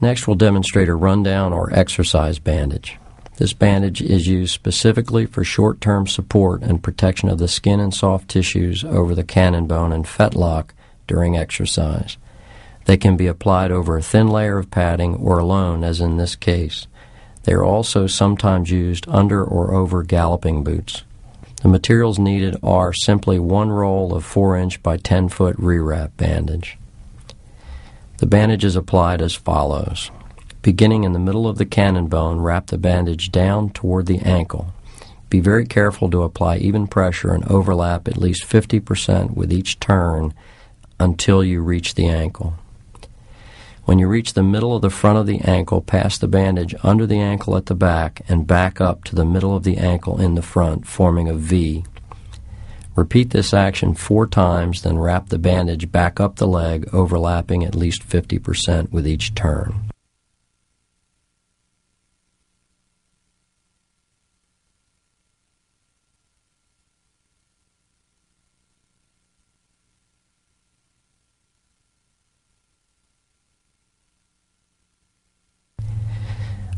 Next, we'll demonstrate a rundown or exercise bandage. This bandage is used specifically for short-term support and protection of the skin and soft tissues over the cannon bone and fetlock during exercise. They can be applied over a thin layer of padding or alone, as in this case. They are also sometimes used under or over galloping boots. The materials needed are simply one roll of 4-inch by 10-foot ReWrap bandage. The bandage is applied as follows. Beginning in the middle of the cannon bone, wrap the bandage down toward the ankle. Be very careful to apply even pressure and overlap at least 50% with each turn until you reach the ankle. When you reach the middle of the front of the ankle, pass the bandage under the ankle at the back and back up to the middle of the ankle in the front, forming a V. Repeat this action 4 times, then wrap the bandage back up the leg, overlapping at least 50% with each turn.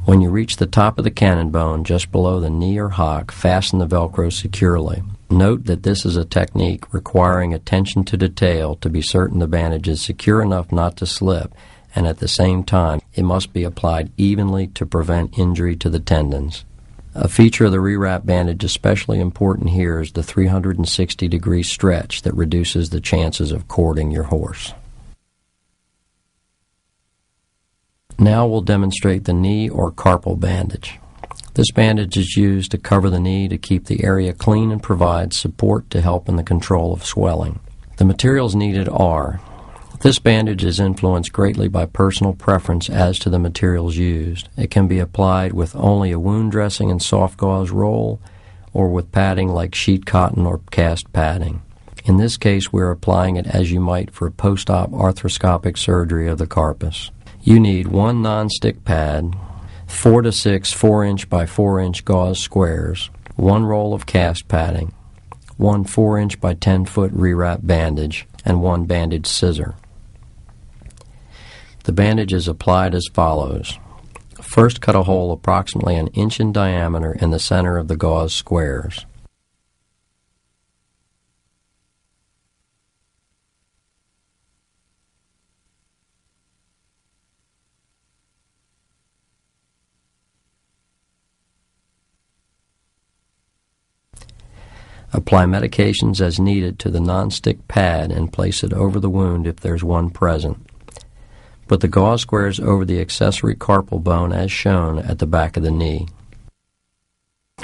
When you reach the top of the cannon bone, just below the knee or hock, fasten the Velcro securely. Note that this is a technique requiring attention to detail to be certain the bandage is secure enough not to slip, and at the same time, it must be applied evenly to prevent injury to the tendons. A feature of the ReWrap bandage especially important here is the 360-degree stretch that reduces the chances of cording your horse. Now we'll demonstrate the knee or carpal bandage. This bandage is used to cover the knee to keep the area clean and provide support to help in the control of swelling. The materials needed are: this bandage is influenced greatly by personal preference as to the materials used. It can be applied with only a wound dressing and soft gauze roll, or with padding like sheet cotton or cast padding. In this case, we're applying it as you might for post-op arthroscopic surgery of the carpus. You need 1 non-stick pad, 4 to 6 4-inch by 4-inch gauze squares, 1 roll of cast padding, 1 4-inch by 10-foot ReWrap bandage, and 1 bandage scissor. The bandage is applied as follows. First, cut a hole approximately 1 inch in diameter in the center of the gauze squares. Apply medications as needed to the non-stick pad and place it over the wound if there's one present. Put the gauze squares over the accessory carpal bone as shown at the back of the knee.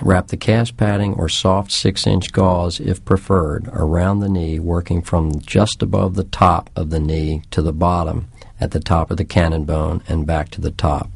Wrap the cast padding or soft 6-inch gauze, if preferred, around the knee, working from just above the top of the knee to the bottom at the top of the cannon bone and back to the top.